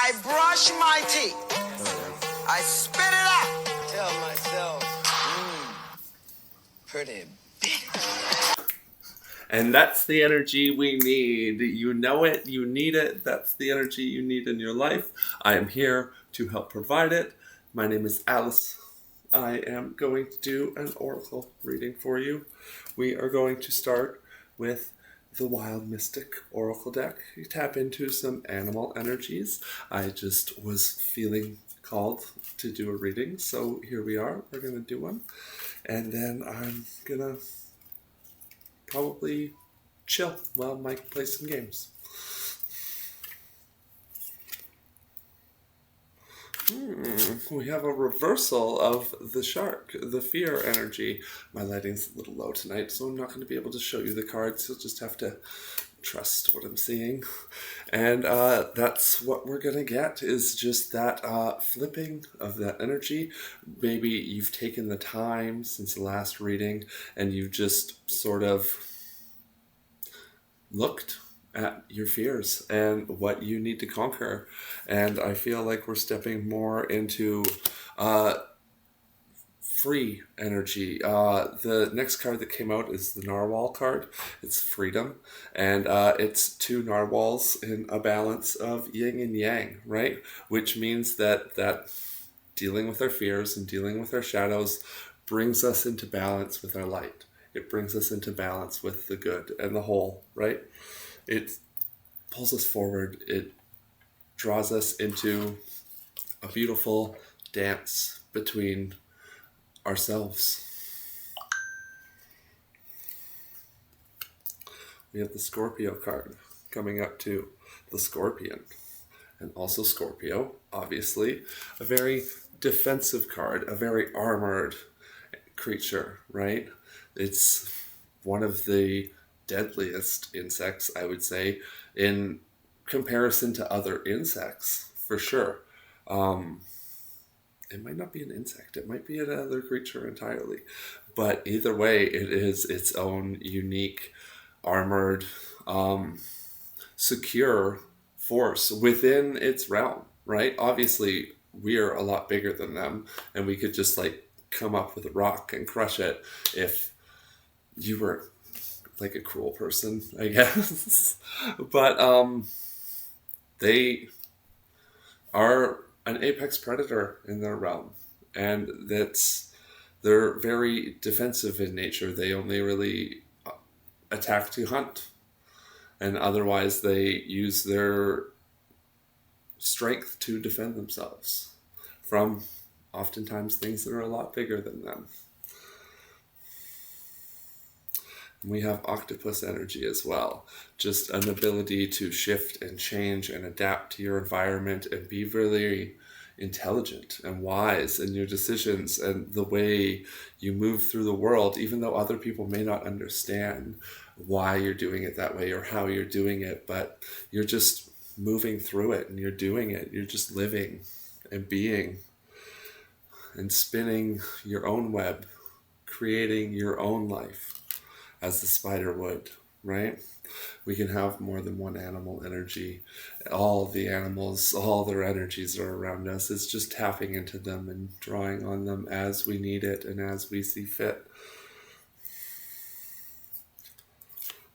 I brush my teeth. I spit it out. Tell myself, pretty bitch. And that's the energy we need. You know it, you need it. That's the energy you need in your life. I am here to help provide it. My name is Alice. I am going to do an oracle reading for you. We are going to start with the Wild Mystic Oracle deck. You tap into some animal energies. I just was feeling called to do a reading, so here we are. We're going to do one. And then I'm going to probably chill while Mike plays some games. We have a reversal of the shark, the fear energy. My lighting's a little low tonight, so I'm not going to be able to show you the cards. You'll just have to trust what I'm seeing. And that's what we're going to get, is just that flipping of that energy. Maybe you've taken the time since the last reading and you've just sort of looked at your fears and what you need to conquer. And I feel like we're stepping more into free energy. The next card that came out is the Narwhal card. It's freedom. And it's two narwhals in a balance of yin and yang, right? Which means that dealing with our fears and dealing with our shadows brings us into balance with our light. It brings us into balance with the good and the whole, right? It pulls us forward. It draws us into a beautiful dance between ourselves. We have the Scorpio card coming up to the Scorpion. And also Scorpio, obviously, a very defensive card, a very armored creature, right? It's one of the deadliest insects, I would say, in comparison to other insects, for sure. It might not be an insect, it might be another creature entirely, but either way, it is its own unique, armored, secure force within its realm, right? Obviously, we are a lot bigger than them, and we could just come up with a rock and crush it if you were like a cruel person, I guess. But they are an apex predator in their realm, and they're very defensive in nature. They only really attack to hunt, and otherwise they use their strength to defend themselves from oftentimes things that are a lot bigger than them. We have octopus energy as well. Just an ability to shift and change and adapt to your environment and be really intelligent and wise in your decisions and the way you move through the world, even though other people may not understand why you're doing it that way or how you're doing it, but you're just moving through it and you're doing it. You're just living and being and spinning your own web, creating your own life, as the spider would, right? We can have more than one animal energy. All the animals, all their energies are around us. It's just tapping into them and drawing on them as we need it and as we see fit.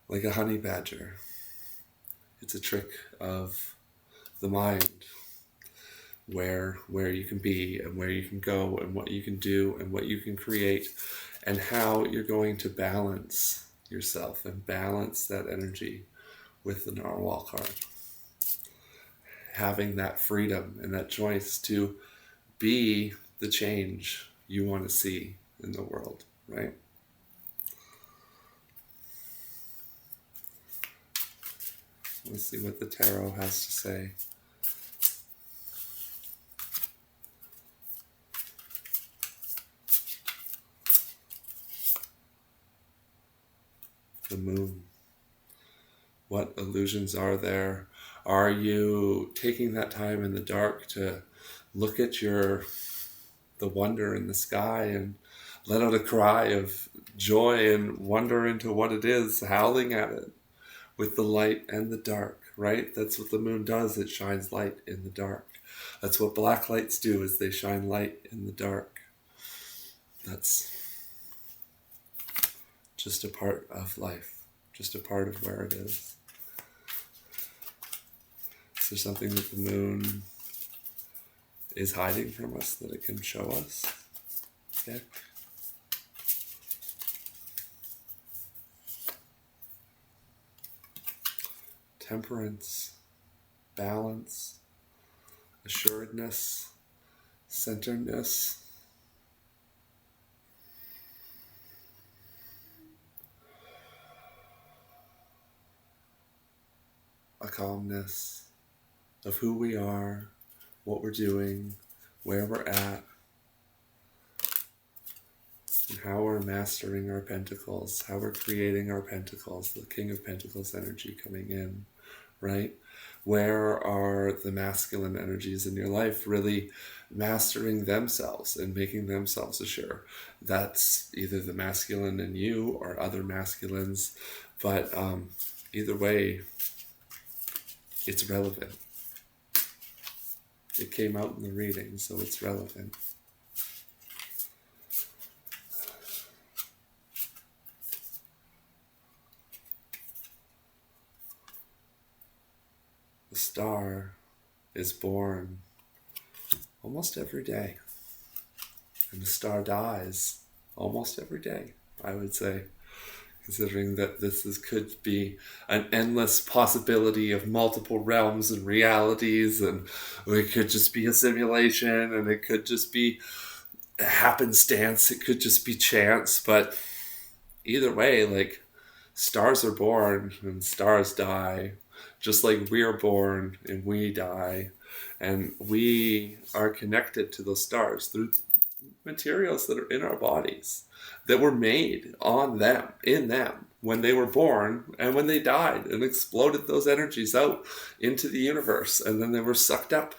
Like a honey badger. It's a trick of the mind, where you can be and where you can go and what you can do and what you can create, and how you're going to balance yourself and balance that energy with the Narwhal card. Having that freedom and that choice to be the change you want to see in the world, right? Let's see what the tarot has to say. The moon. What illusions are there? Are you taking that time in the dark to look at the wonder in the sky and let out a cry of joy and wonder into what it is, howling at it with the light and the dark? right? That's what the moon does. It shines light in the dark. That's what black lights do, is they shine light in the dark. That's just a part of life, just a part of where it is. Is there something that the moon is hiding from us that it can show us? Okay. Temperance, balance, assuredness, centeredness. A calmness of who we are, what we're doing, where we're at, and how we're mastering our pentacles, how we're creating our pentacles, the King of Pentacles energy coming in, right? Where are the masculine energies in your life really mastering themselves and making themselves assured? That's either the masculine in you or other masculines, but either way, it's relevant. It came out in the reading, so it's relevant. The star is born almost every day, and the star dies almost every day, I would say, considering that could be an endless possibility of multiple realms and realities, and it could just be a simulation, and it could just be happenstance, it could just be chance, but either way, like, stars are born and stars die, just like we are born and we die, and we are connected to those stars through materials that are in our bodies, that were made on them, in them, when they were born and when they died and exploded those energies out into the universe, and then they were sucked up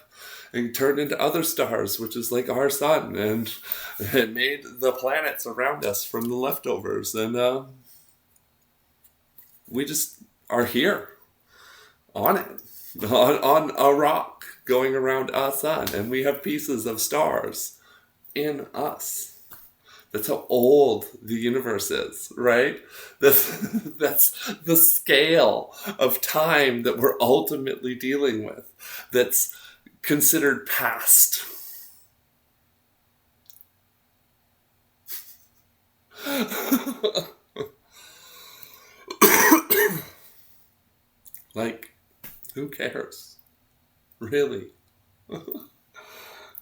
and turned into other stars, which is like our sun, and it made the planets around us from the leftovers, and we just are here on it, on a rock going around a sun, and we have pieces of stars in us. That's how old the universe is, right? That's the scale of time that we're ultimately dealing with, that's considered past. Like, who cares? Really?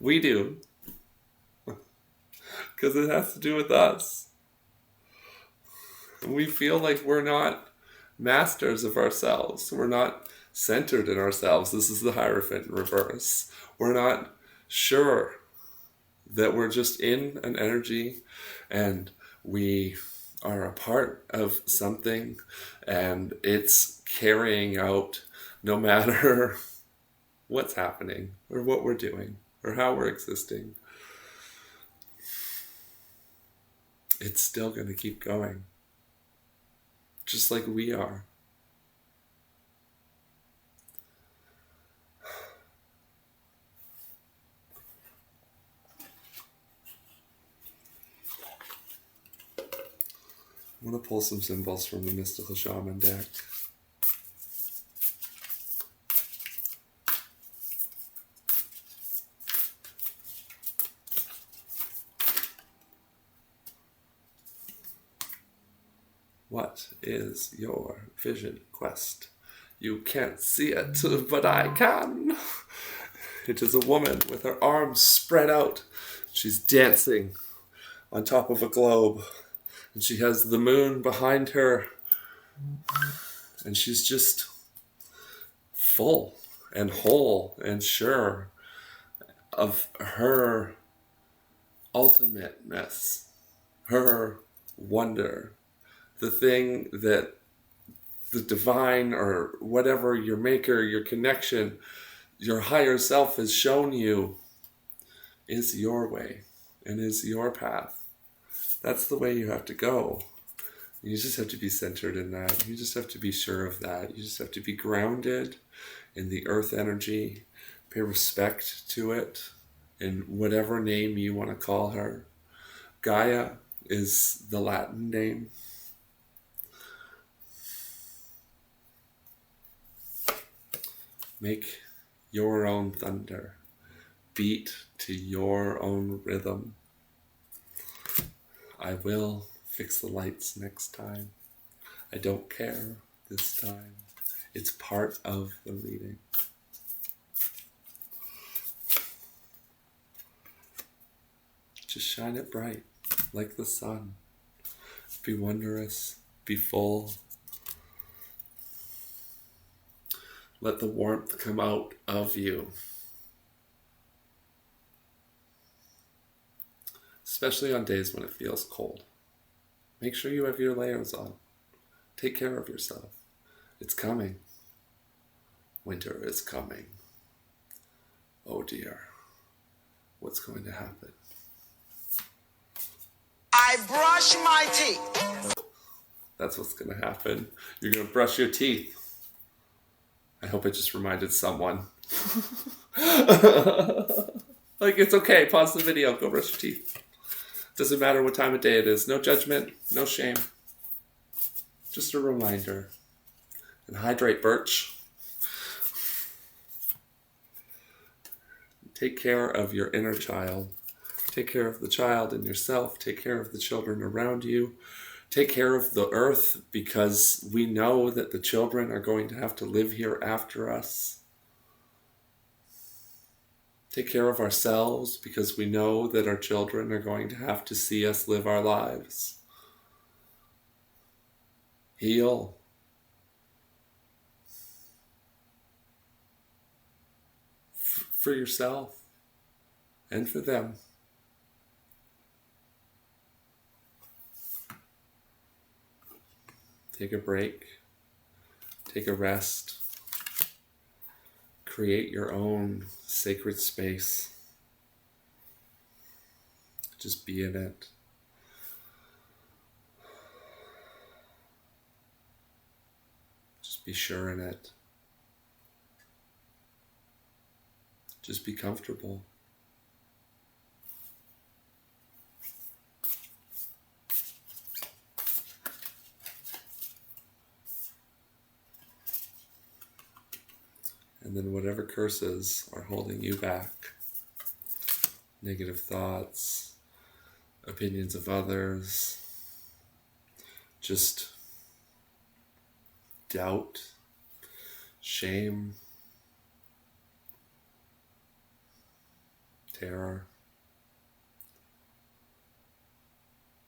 We do. Because it has to do with us. We feel like we're not masters of ourselves. We're not centered in ourselves. This is the Hierophant in reverse. We're not sure that we're just in an energy and we are a part of something, and it's carrying out no matter what's happening or what we're doing or how we're existing. It's still going to keep going, just like we are. I'm going to pull some symbols from the Mystical Shaman deck. What is your vision quest? You can't see it, but I can. It is a woman with her arms spread out. She's dancing on top of a globe. And she has the moon behind her. And she's just full and whole and sure of her ultimateness, her wonder, the thing that the divine or whatever, your maker, your connection, your higher self has shown you is your way and is your path. That's the way you have to go. You just have to be centered in that. You just have to be sure of that. You just have to be grounded in the earth energy. Pay respect to it in whatever name you want to call her. Gaia is the Latin name. Make your own thunder. Beat to your own rhythm. I will fix the lights next time. I don't care this time. It's part of the reading. Just shine it bright, like the sun. Be wondrous, be full. Let the warmth come out of you. Especially on days when it feels cold. Make sure you have your layers on. Take care of yourself. It's coming. Winter is coming. Oh dear. What's going to happen? I brush my teeth. That's what's going to happen. You're going to brush your teeth. I hope I just reminded someone. Like, it's okay. Pause the video. Go brush your teeth. Doesn't matter what time of day it is. No judgment. No shame. Just a reminder. And hydrate, Birch. Take care of your inner child. Take care of the child in yourself. Take care of the children around you. Take care of the earth, because we know that the children are going to have to live here after us. Take care of ourselves, because we know that our children are going to have to see us live our lives. Heal. For yourself and for them. Take a break. Take a rest. Create your own sacred space. Just be in it. Just be sure in it. Just be comfortable. And then whatever curses are holding you back, negative thoughts, opinions of others, just doubt, shame, terror,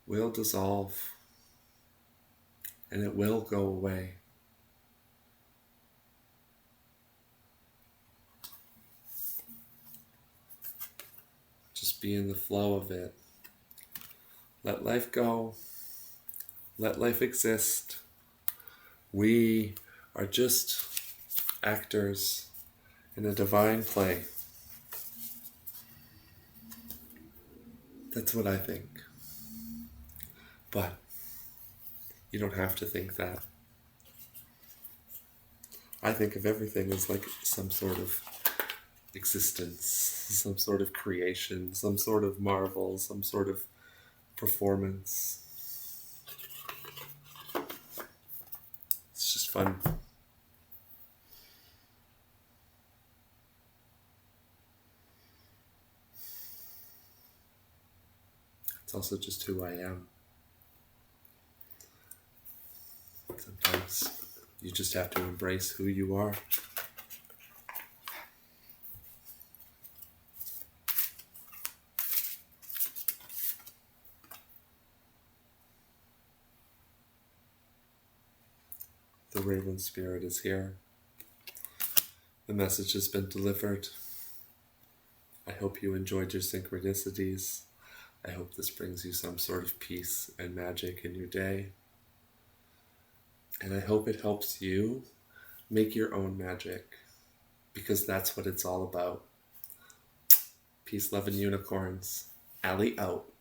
will dissolve, and it will go away. Just be in the flow of it. Let life go. Let life exist. We are just actors in a divine play. That's what I think. But you don't have to think that. I think of everything as like some sort of existence, some sort of creation, some sort of marvel, some sort of performance. It's just fun. It's also just who I am. Sometimes you just have to embrace who you are. The Raven Spirit is here. The message has been delivered. I hope you enjoyed your synchronicities. I hope this brings you some sort of peace and magic in your day. And I hope it helps you make your own magic, because that's what it's all about. Peace, love, and unicorns. Allie out.